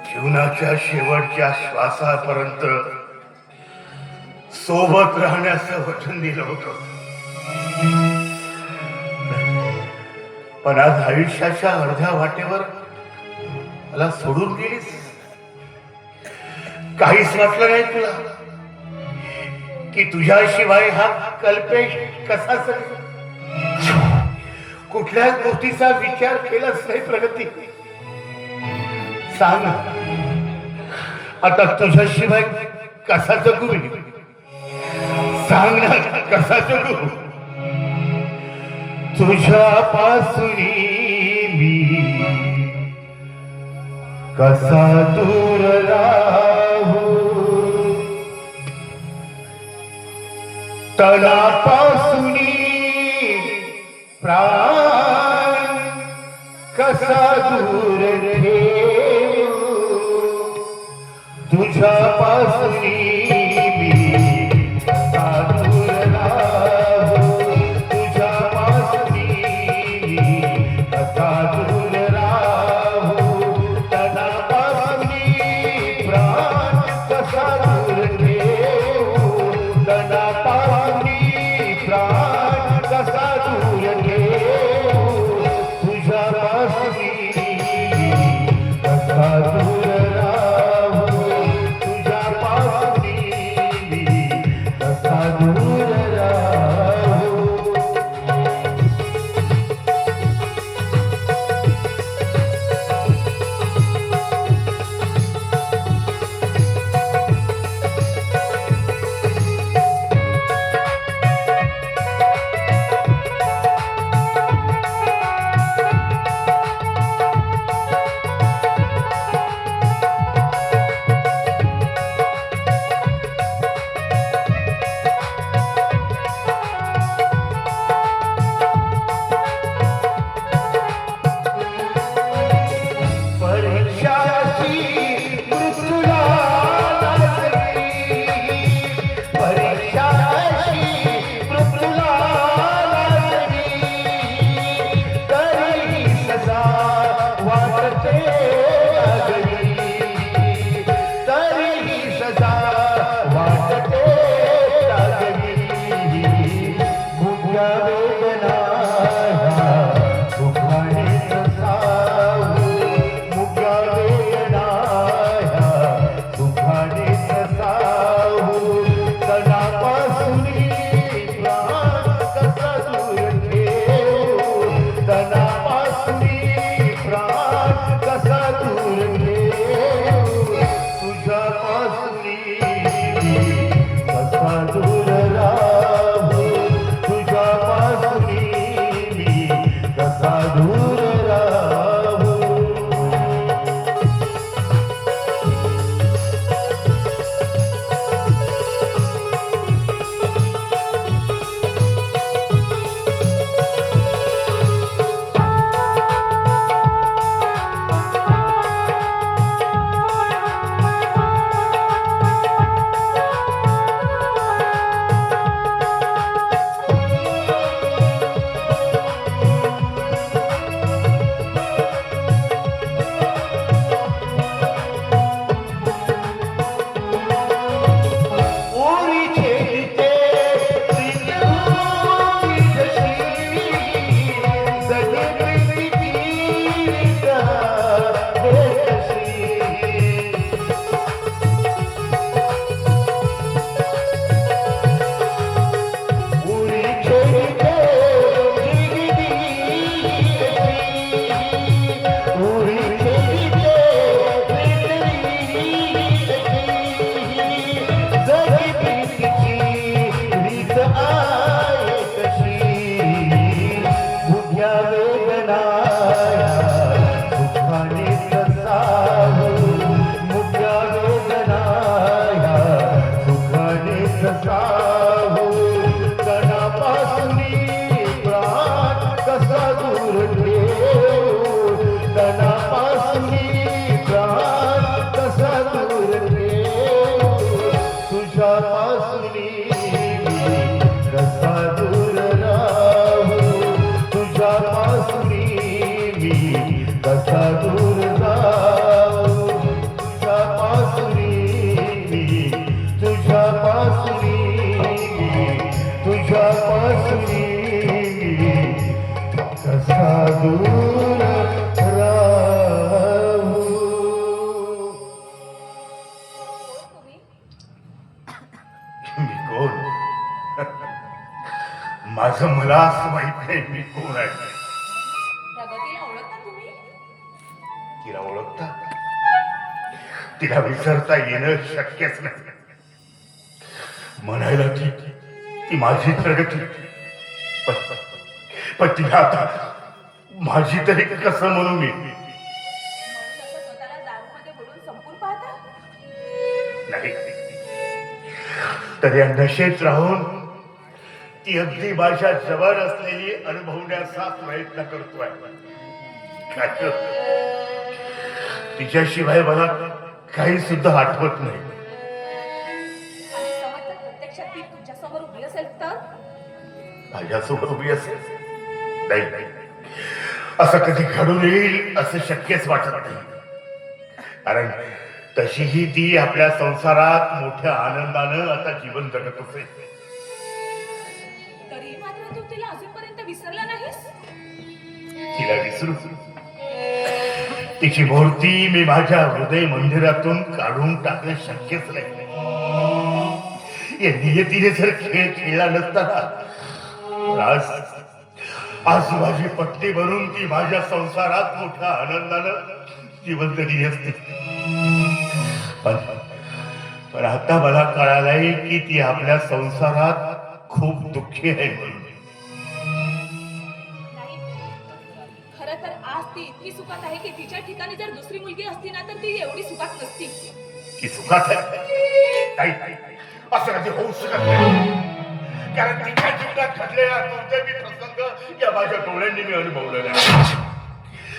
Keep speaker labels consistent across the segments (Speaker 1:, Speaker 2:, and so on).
Speaker 1: जीवनाच्या शेवटच्या श्वासापर्यंत सोबत राहण्याचं वचन दिलं होतं, पण आज आयुष्याच्या अर्ध्या वाटेवर मला सोडून गेलीस. काहीच वाटलं नाही तुला की तुझ्याशिवाय हा कल्पेश कसा सगळं, कुठल्याच गोष्टीचा विचार केलाच नाही. प्रगती सांग, आता तुझ्याशिवाय कसा जगू मी? सांग ना, कसा जगू? तुझ्यापासून मी कसा दूर राहू, तणापासून प्राण कसा दूर ठेवू, तुझ्यापासून मी कसा दूर राहू, तुझ्यापासून मी कसा दूर राहू, तणापासून प्राण कसा दूर ठेवू, तणापासून प्राण कसा दूर ठेवू, तुझ्यापासून कसा दूर राहू, तुझ्यापासून कसा दूर राहू. तुझ्यापासून कसा दूर राहू, तुझ्यापासून कसा दूर जाऊ तुझ्यापासून तुझ्यापासून कसा दूर राहू. मी कोण? माझं मला असं माहित नाही मी कोण आहे.
Speaker 2: प्रगतीला ओळखता तुम्ही?
Speaker 1: तिला ओळखता? तिला विसरता येणं शक्यच नाही. म्हणायला ती माझी प्रगती, पण तिला आता माझी तरी कसं म्हणू मी?
Speaker 2: म्हणून असं स्वतःला दारूमध्ये बुडून संपून पाहता?
Speaker 1: नाही, तरी या नशेत राहून ती अगदी माझ्या जवळ असलेली अनुभवण्याचा प्रयत्न करतोय. काय तिच्याशिवाय मला काही सुद्धा आठवत नाही.
Speaker 2: आणि समज जर प्रत्यक्षात ती तुमच्यासमोर उभी असेल तर?
Speaker 1: माझ्यासोबत उभी असेल? नाही, असं कधी घडून येईल असं शक्यच वाटत नाही. कारण तशीही ती आपल्या संसारात मोठ्या आनंदानं आता जीवन जगत असेल.
Speaker 2: तरी मात्र तू तिला अजूनपर्यंत विसरला नाहीस?
Speaker 1: तिला विसरू? तिची मूर्ती मी माझ्या हृदय मंदिरातून काढून टाकणं शक्यच नाही. या नियतीने जर खेळ खेळला नसता आज माझी पत्नी बनून ती माझ्या संसारात मोठ्या आनंदानं जिवंत दिली असते. पण आता मला कळालंय की ती आपल्या संसारात खूप दुःखी आहे म्हणून.
Speaker 2: नाही, खरं तर आज ती इतकी सुखात आहे की तिच्या ठिकाणी जर दुसरी मुलगी असती ना तर ती एवढी सुखात नसती.
Speaker 1: ती सुखात आहे? नाही, असं कधी होऊ शकत नाही. कारण तिच्या जीवनात घडलेला दुर्दैवी प्रसंग या माझ्या डोळ्यांनी मी अनुभवलेला आहे.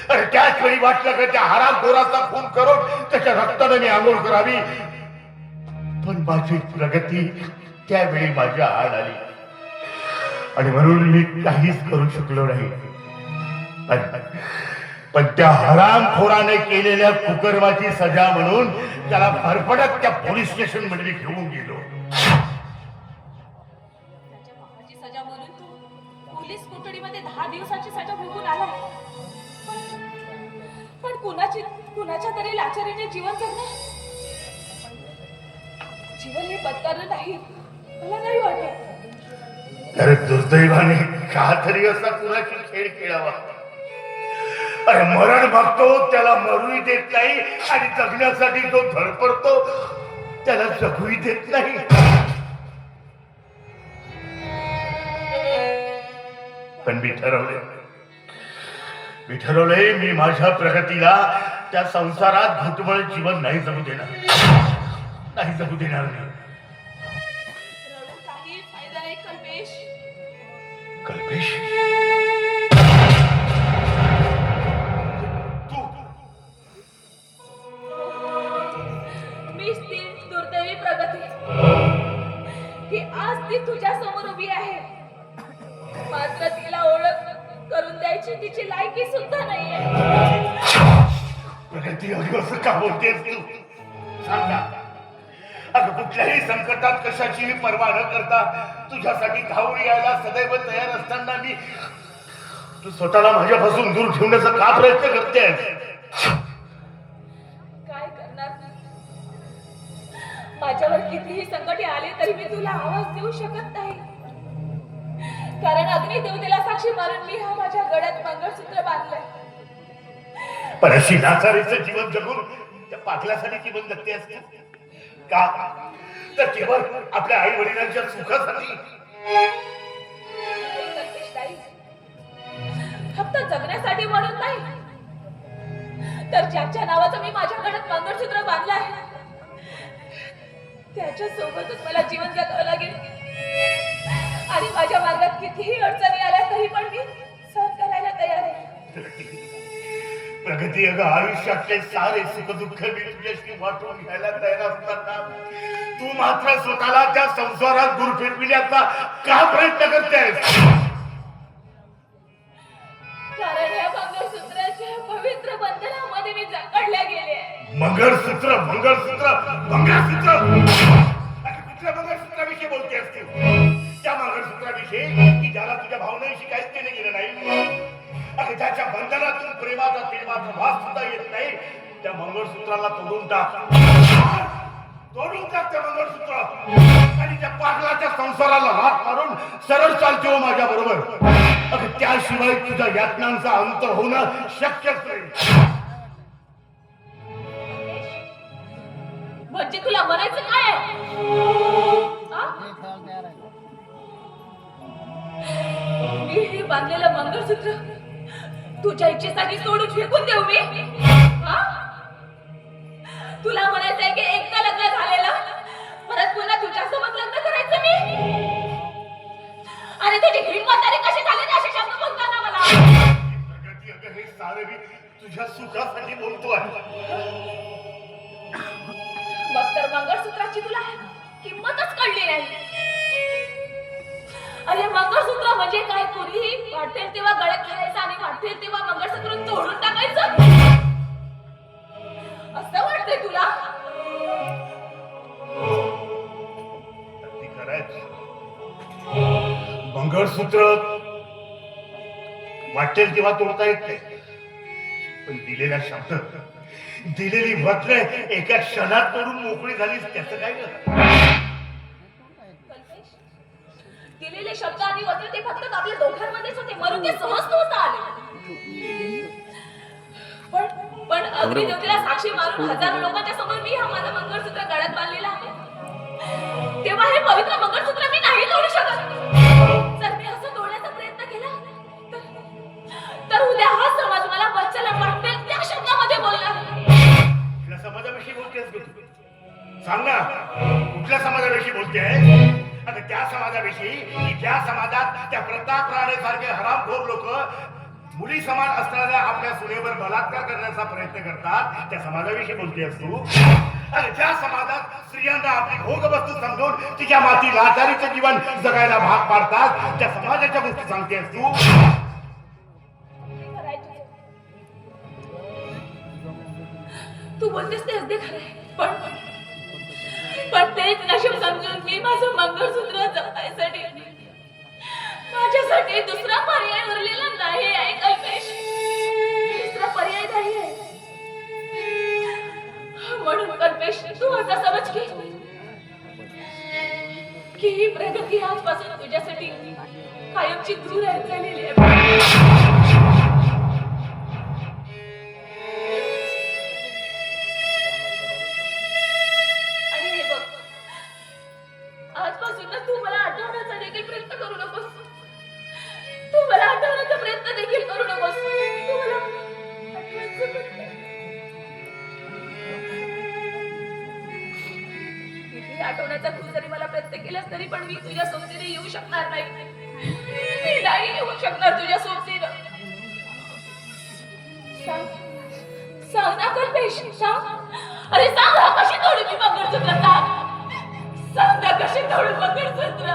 Speaker 1: अरे त्याच वेळी वाटलं की त्या हरामखोराचा खून करून त्याच्या रक्ताने मी आंघोळ करावी, पण माझी प्रगती त्यावेळी माझ्या आड आली आणि म्हणून मी काहीच करू शकलो नाही. पण त्या हरामखोराने केलेल्या कुकर्माची सजा म्हणून त्याला फरफडत त्या पोलीस स्टेशन मध्ये घेऊन गेलो.
Speaker 2: त्याच्या पापाची सजा म्हणून तू पोलीस कोठडीमध्ये 10 दिवसाची सजा भोगून आला. पण कुणाच्या तरी लाचारीने जीवन जगणं, जीवन हे पत्करलं नाही मला नाही वाटत.
Speaker 1: अरे दुर्दैवाने का तरी असा कुणाची खेळ खेळावा? अरे मरण बघतो त्याला मरूही देत नाही आणि जगण्यासाठी जो धडपडतो त्याला जगूही देत नाही. पण मी ठरवलंय मी माझ्या प्रगतीला त्या संसारात घुटमळ जीवन नाही जगू देणार.
Speaker 2: रडून काही फायदा आहे कल्पेश?
Speaker 1: कल्पेश,
Speaker 2: मीच ती दुर्दैवी प्रगती की आज ती तुझ्या समोर उभी आहे, मात्र तिला ओळख करून द्यायची तिची लायकी सुद्धा नाहीये.
Speaker 1: प्रगती असं का बोलतेस तू? सांग ना. अगं कुठल्याही संकटात कशाचीही पर्वा न करता तुझ्यासाठी धावून यायला सदैव तयार असताना मी तू स्वतःला माझ्यापासून दूर ठेवण्याचा का प्रयत्न करतेस?
Speaker 2: काय करणार? माझ्यावर कितीही संकटे आले तरी मी तुला आवाज देऊ शकत नाही, कारण अग्निदेवतेला साक्षी मारून मी हा माझ्या गळ्यात मंगळसूत्र बांधलंय.
Speaker 1: पण अशी नाचारीचं जीवन जगून त्या पाटलासाठी जीवन जगते असते का? तर केवळ आपल्या आई वडिलांच्या सुखासाठी.
Speaker 2: फक्त जगण्यासाठी म्हणून नाही, तर ज्याच्या नावाचं मी माझ्या गळ्यात मंगळसूत्र बांधलं आहे त्याच्या सोबतच मला जीवन जगावं लागेल. आणि माझ्या मार्गात कितीही अडचणी आल्या तरी पण मी सहन करायला तयार आहे.
Speaker 1: प्रगती, अगं आयुष्यातले सारे सुख दुःख मी तुझ्याशी वाटून घ्यायला तयार असताना तू मात्र स्वतःला त्या संसारात दूर फिरविण्याचा का प्रयत्न करतेस?
Speaker 2: कारण या मंगळसूत्राच्या पवित्र पवित्र बंधनामध्ये मी जकडल्या गेले.
Speaker 1: मंगळसूत्र मंगळसूत्र मंगळसूत्र अगं, कुठल्या मंगळसूत्राविषयी बोलते असते? त्या मंगळसूत्राविषयी की ज्याला तुझ्या भावनेशी काहीच केलं गेलं नाही. अगं, ज्याच्या बंधनातून प्रेमाचा तिळमात्र भास सुद्धा येत नाही, त्या मंगळसूत्राला तोडून टाक. तोडून टाक त्या मंगळसूत्र आणि त्या पाटलाच्या संसाराला हात मारून सरळ चालते हो माझ्या बरोबर. अगं, त्याशिवाय तुझ्या यातनांचा अंत होणं शक्यच नाही.
Speaker 2: म्हणजे तुला म्हणायचं काय आहे? आ? मी हे बांधलेलं मंगळसूत्र तुझ्या इच्छेसाठी सोडून फेकून देऊ मी? आ? तुला म्हणायचंय की एकदा लग्न झालेलं परत पुन्हा तुझ्यासोबत लग्न करायचं मी? आणि तुझी हिंमत तरी कशी झाली असे शब्द बोलताना मला?
Speaker 1: प्रगती, अगं, हे सारे मी तुझ्या सुखासाठी बोलतोय.
Speaker 2: मग तर मंगळसूत्राची तुला किंमतच कळली नाही. अरे, मंगळसूत्र म्हणजे काय? पूर्वी वाटेल तेव्हा गळ्यात घालायचं आणि वाटेल तेव्हा मंगळसूत्र तोडून टाकायचं, असं वाटतंय तुला?
Speaker 1: अगदी खरंच. मंगळसूत्र वाटेल तेव्हा तोडता येत नाही, पण दिलेला शब्द, दिलेली वचने एका क्षणात तोडून मोकळी झालीस, त्याचं काय ग?
Speaker 2: दिलेले शब्द आणि वचन ते फक्त आपल्या दोघांमध्येच होते, म्हणून ते सहज होता आले. पण अग्निज्योतीला साक्षी मारून हजारो लोकांच्या समोर मी हा माझं मंगळसूत्र गळ्यात बांधलेलं आहे, तेव्हा हे पवित्र मंगळसूत्र मी नाही तोडू शकत. जर मी असं तोडण्याचा प्रयत्न केला तर उद्या हा समाज मला बच्चाला वाटेल त्या शब्दामध्ये बोलणार.
Speaker 1: कुठल्या समाजाविषयी बोलतेस ग तू? सांग ना, कुठल्या समाजाविषयी बोलतेस? आता त्या समाजाविषयी की ज्या समाजात त्या प्रताप राणे सारखे हरामखोर लोक मुली समान असणाऱ्या आपल्या सुनेवर बलात्कार करण्याचा प्रयत्न करतात, त्या समाजाविषयी बोलतेस तू? आणि ज्या समाजात स्त्रियांना आपली भोगवस्तू समजून तिच्या माती लाचारीचं जीवन जगायला भाग पाडतात, त्या समाजाच्या गोष्टी सांगतेस तू?
Speaker 2: तू बोलतेस ते अगदी खरं आहे, पण तेच नशीब समजून मी माझं मंगळसूत्र जपायसाठी माझ्यासाठी दुसरा पर्याय उरलेला नाही आहे कल्पेश. दुसरा पर्याय नाही आहे. म्हणून कल्पेश, तू असं समज की ही प्रगती आजपासून तुझ्यासाठी कायमची दूर झालेली आहे. आजपासून तू मला आठवण्याचा देखील प्रयत्न करू नकोस. तू मला आठवण्याचा प्रयत्न देखील करू नकोस. तू मला किती आठवण्याचा तू जरी मला प्रयत्न केलास तरी पण मी तुझ्या सोबतीने येऊ शकणार नाही. मी नाही येऊ शकणार तुझ्या सोबतीने. सांग ना कल्पेश, सांग. अरे सांग ना, कशी तोडू मी मंगळसूत्र? सांग ना, कशी तोडू मंगळसूत्र?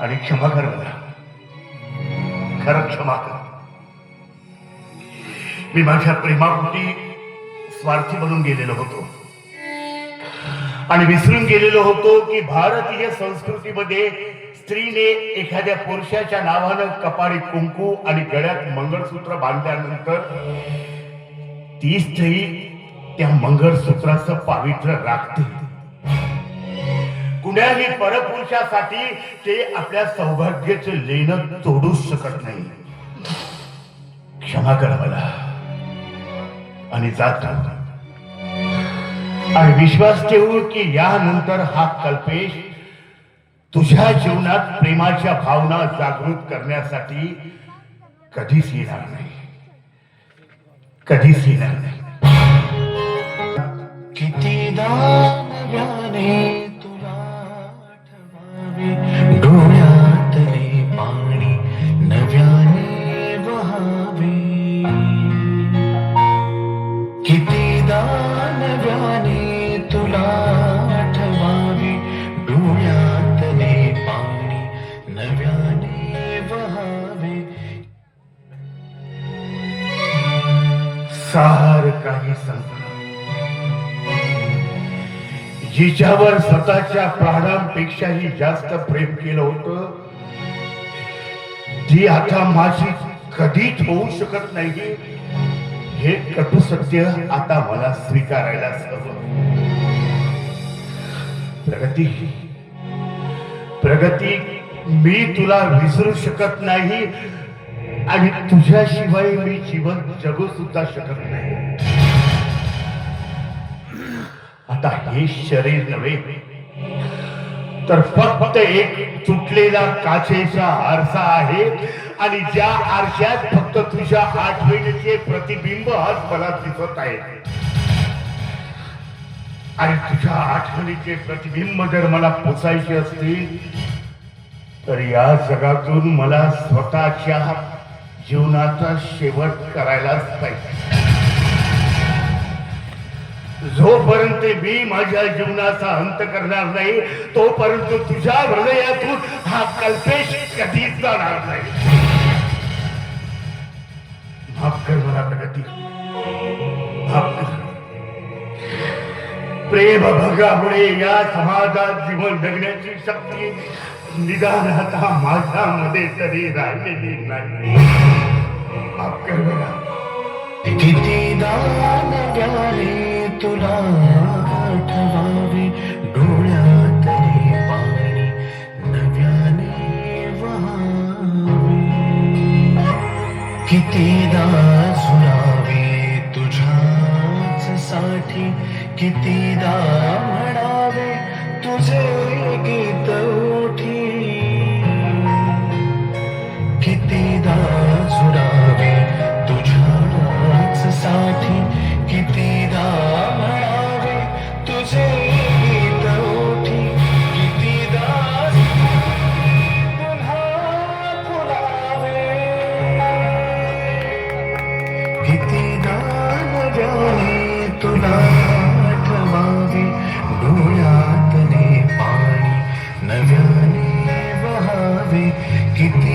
Speaker 1: आणि क्षमा कर मला, खरं क्षमा कर. मी माझ्या प्रेमापोटी स्वार्थी बनून गेलेलो होतो आणि विसरून गेलेलो होतो की भारतीय संस्कृतीमध्ये स्त्रीने एखाद्या पुरुषाच्या नावानं कपाळी कुंकू आणि गळ्यात मंगळसूत्र बांधल्यानंतर ती स्त्री त्या मंगळसूत्राचं पावित्र्य राखते. कुण्याही परपुरुषासाठी ते आपल्या सौभाग्याचं लेणं तोडूच शकत नाही. क्षमा कर मला आणि जातो. आणि विश्वास ठेवू की यानंतर हा कल्पेश तुझ्या जीवनात प्रेमाच्या भावना जागृत करण्यासाठी कधीच येणार नाही, कधीच येणार नाही.
Speaker 3: कितीदा नव्याने तुला आठवावे, डोळ्यातले पाणी नव्याने वहावे. कितीदा नव्याने तुला आठवावे, डोळ्यातले पाणी नव्याने वहावे.
Speaker 1: सार काही संपलं. जिच्यावर स्वतःच्या प्राणांपेक्षाही जास्त प्रेम केलं होतं, ती आता माझी कधीच होऊ शकत नाही, हे कटू सत्य आता मला स्वीकारायलाच हवं. प्रगती, मी तुला विसरू शकत नाही आणि तुझ्याशिवाय मी जीवन जगू सुद्धा शकत नाही. आता हे शरीर नव्हे तर फक्त एक तुटलेला काचेचा आरसा आहे आणि ज्या आरशात फक्त तुझ्या आठवणीचे प्रतिबिंब आज मला दिसत आहे. आणि तुझ्या आठवणीचे प्रतिबिंब जर मला पोचायचे असतील तर या जगातून मला स्वतःच्या जीवनाचा शेवट करायलाच पाहिजे. जोपर्यंत मी माझ्या जीवनाचा अंत करणार नाही तोपर्यंत तुझ्या हृदयातून हा कल्पेश कधीच जाणार नाही. माफ कर मला प्रगती, माफ कर. प्रेम भंगामुळे या समाजात जीवन जगण्याची शक्ती निदान आता माझ्यामध्ये तरी राहिलेली नाही. माफ कर मला.
Speaker 3: कितीदा नव्याने तुला आठवावे, डोळ्यातले पाणी नव्याने वहावे. कितीदा झुलावे तुझ्याच साठी, कितीदा म्हणावे तुझे गीत ओठी. कितीदा झुलावे तुझ्याच साठी, कितीदा म्हणावे तुझे गीत ओठी. कितीदा पुन्हा फुलावे, कितीदा नव्याने तुला आठवावे, डोळ्यातले पाणी नव्याने वहावे. किती